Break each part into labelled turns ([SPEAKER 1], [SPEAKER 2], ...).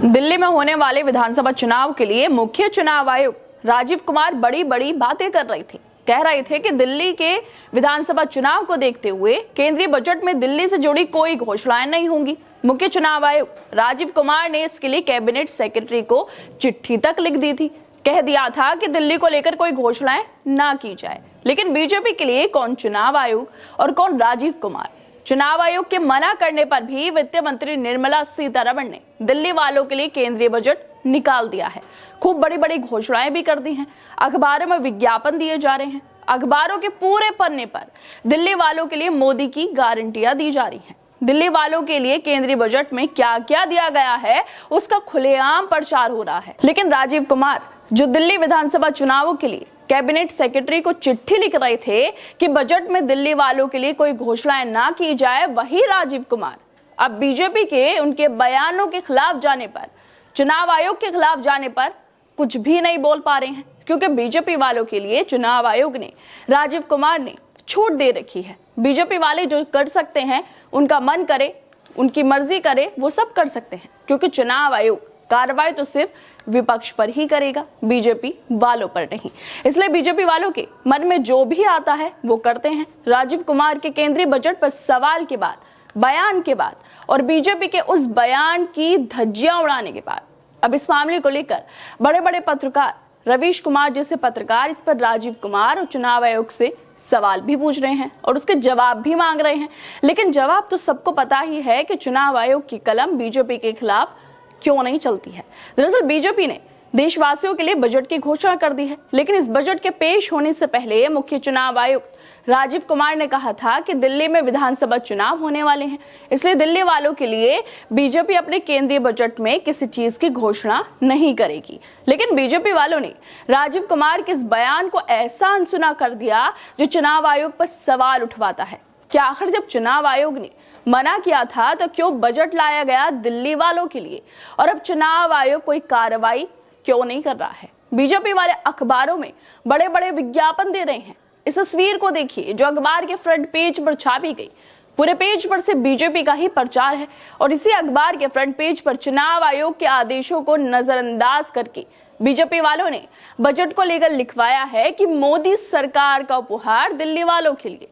[SPEAKER 1] दिल्ली में होने वाले विधानसभा चुनाव के लिए मुख्य चुनाव आयुक्त राजीव कुमार बड़ी बड़ी बातें कर रहे थे। कह रहे थे कि दिल्ली के विधानसभा चुनाव को देखते हुए केंद्रीय बजट में दिल्ली से जुड़ी कोई घोषणाएं नहीं होंगी। मुख्य चुनाव आयुक्त राजीव कुमार ने इसके लिए कैबिनेट सेक्रेटरी को चिट्ठी तक लिख दी थी। कह दिया था कि दिल्ली को लेकर कोई घोषणाएं ना की जाए। लेकिन बीजेपी के लिए कौन चुनाव आयुक्त और कौन राजीव कुमार? चुनाव आयोग के मना करने पर भी वित्त मंत्री निर्मला सीतारमण ने दिल्ली वालों के लिए केंद्रीय बजट निकाल दिया है। खूब बड़ी बड़ी घोषणाएं भी कर दी हैं। अखबारों में विज्ञापन दिए जा रहे हैं। अखबारों के पूरे पन्ने पर दिल्ली वालों के लिए मोदी की गारंटियां दी जा रही हैं। दिल्ली वालों के लिए केंद्रीय बजट में क्या क्या दिया गया है उसका खुलेआम प्रचार हो रहा है। लेकिन राजीव कुमार, जो दिल्ली विधानसभा चुनावों के लिए कैबिनेट सेक्रेटरी को चिट्ठी लिख रहे थे कि बजट में दिल्ली वालों के लिए कोई घोषणाएं ना की जाए, वही राजीव कुमार अब बीजेपी के उनके बयानों के खिलाफ जाने पर, चुनाव आयोग के खिलाफ जाने पर कुछ भी नहीं बोल पा रहे हैं। क्योंकि बीजेपी वालों के लिए चुनाव आयोग ने, राजीव कुमार ने छूट दे रखी है। बीजेपी वाले जो कर सकते हैं, उनका मन करे, उनकी मर्जी करे, वो सब कर सकते हैं। क्योंकि चुनाव आयोग कार्रवाई तो सिर्फ विपक्ष पर ही करेगा, बीजेपी वालों पर नहीं। इसलिए बीजेपी वालों के मन में जो भी आता है वो करते हैं। राजीव कुमार के केंद्रीय बजट पर सवाल के बाद, बयान के बाद और बीजेपी के उस बयान की धज्जियां उड़ाने के बाद अब इस मामले को लेकर बड़े बड़े पत्रकार, रवीश कुमार जैसे पत्रकार इस पर राजीव कुमार और चुनाव आयोग से सवाल भी पूछ रहे हैं और उसके जवाब भी मांग रहे हैं। लेकिन जवाब तो सबको पता ही है कि चुनाव आयोग की कलम बीजेपी के खिलाफ क्यों नहीं चलती है। दरअसल बीजेपी ने देशवासियों के लिए बजट की घोषणा कर दी है। लेकिन इस बजट के पेश होने से पहले मुख्य चुनाव आयुक्त राजीव कुमार ने कहा था कि दिल्ली में विधानसभा चुनाव होने वाले हैं, इसलिए दिल्ली वालों के लिए बीजेपी अपने केंद्रीय बजट में किसी चीज की घोषणा नहीं करेगी। लेकिन बीजेपी वालों ने राजीव कुमार के इस बयान को ऐसा अनसुना कर दिया जो चुनाव आयोग पर सवाल उठवाता है। क्या आखिर जब चुनाव आयोग ने मना किया था तो क्यों बजट लाया गया दिल्ली वालों के लिए, और अब चुनाव आयोग कोई कार्रवाई क्यों नहीं कर रहा है? बीजेपी वाले अखबारों में बड़े बड़े विज्ञापन दे रहे हैं। इस तस्वीर को देखिए जो अखबार के फ्रंट पेज पर छापी गई। पूरे पेज पर से बीजेपी का ही प्रचार है और इसी अखबार के फ्रंट पेज पर चुनाव आयोग के आदेशों को नजरअंदाज करके बीजेपी वालों ने बजट को लेकर लिखवाया है कि मोदी सरकार का उपहार दिल्ली वालों के लिए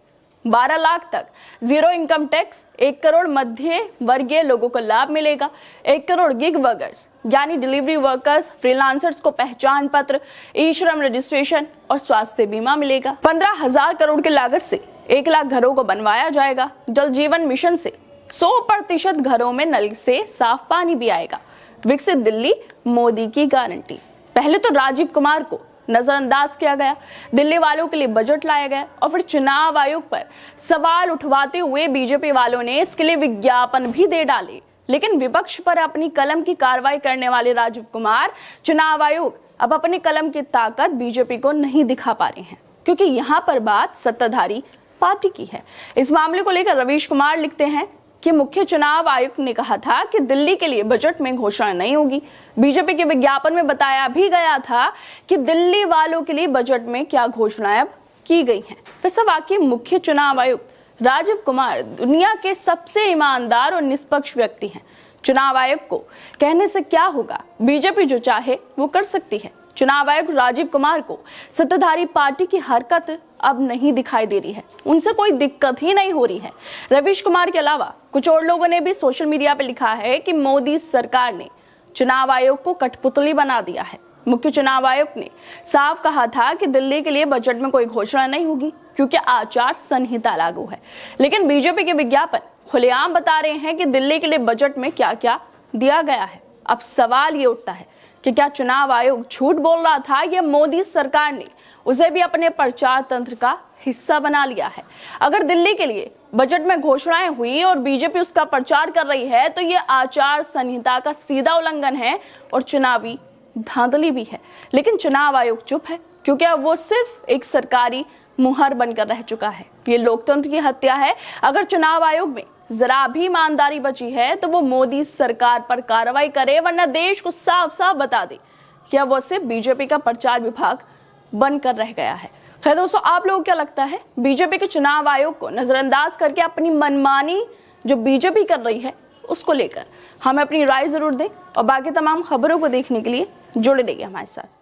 [SPEAKER 1] 12 लाख तक जीरो इनकम टैक्स, 1 करोड़ मध्य वर्गीय लोगों को लाभ मिलेगा, 1 करोड़ गिग वर्कर्स यानी डिलीवरी वर्कर्स, फ्रीलांसर्स को पहचान पत्र, ई श्रम रजिस्ट्रेशन और स्वास्थ्य बीमा मिलेगा। 15,000 करोड़ की लागत से 1 लाख घरों को बनवाया जाएगा। जल जीवन मिशन से 100% घरों में नल से साफ पानी भी आएगा। विकसित दिल्ली मोदी की गारंटी। पहले तो राजीव कुमार को नजरअंदाज किया गया, दिल्ली वालों के लिए बजट लाया गया और फिर चुनाव आयोग पर सवाल उठवाते हुए बीजेपी वालों ने इसके लिए विज्ञापन भी दे डाले। लेकिन विपक्ष पर अपनी कलम की कार्रवाई करने वाले राजीव कुमार, चुनाव आयोग अब अपनी कलम की ताकत बीजेपी को नहीं दिखा पा रहे हैं, क्योंकि यहाँ पर बात सत्ताधारी पार्टी की है। इस मामले को लेकर रवीश कुमार लिखते हैं कि मुख्य चुनाव आयुक्त ने कहा था कि दिल्ली के लिए बजट में घोषणा नहीं होगी। बीजेपी के विज्ञापन में बताया भी गया था कि दिल्ली वालों के लिए बजट में क्या घोषणाएं अब की गई हैं। वैसे वाकई मुख्य चुनाव आयुक्त राजीव कुमार दुनिया के सबसे ईमानदार और निष्पक्ष व्यक्ति हैं। चुनाव आयोग को कहने से क्या होगा, बीजेपी जो चाहे वो कर सकती है। चुनाव आयुक्त राजीव कुमार को सत्ताधारी पार्टी की हरकत अब नहीं दिखाई दे रही है, उनसे कोई दिक्कत ही नहीं हो रही है। रवीश कुमार के अलावा कुछ और लोगों ने भी सोशल मीडिया पर लिखा है कि मोदी सरकार ने चुनाव आयोग को कठपुतली बना दिया है। मुख्य चुनाव आयुक्त ने साफ कहा था कि दिल्ली के लिए बजट में कोई घोषणा नहीं होगी क्योंकि आचार संहिता लागू है। लेकिन बीजेपी के विज्ञापन खुलेआम बता रहे हैं कि दिल्ली के लिए बजट में क्या क्या दिया गया है। अब सवाल ये उठता है कि क्या चुनाव आयोग झूठ बोल रहा था या मोदी सरकार ने उसे भी अपने प्रचार तंत्र का हिस्सा बना लिया है? अगर दिल्ली के लिए बजट में घोषणाएं हुई और बीजेपी उसका प्रचार कर रही है तो ये आचार संहिता का सीधा उल्लंघन है और चुनावी धांधली भी है। लेकिन चुनाव आयोग चुप है क्योंकि अब वो सिर्फ एक सरकारी मुहर बनकर रह चुका है। ये लोकतंत्र की हत्या है। अगर चुनाव आयोग में जरा भी ईमानदारी बची है तो वो मोदी सरकार पर कार्रवाई करे, वरना देश को साफ साफ बता दे कि अब वो सिर्फ बीजेपी का प्रचार विभाग बनकर रह गया है। खैर दोस्तों, आप लोगों को क्या लगता है? बीजेपी के चुनाव आयोग को नजरअंदाज करके अपनी मनमानी जो बीजेपी कर रही है उसको लेकर हमें अपनी राय जरूर दें और बाकी तमाम खबरों को देखने के लिए जुड़े रहिए हमारे साथ।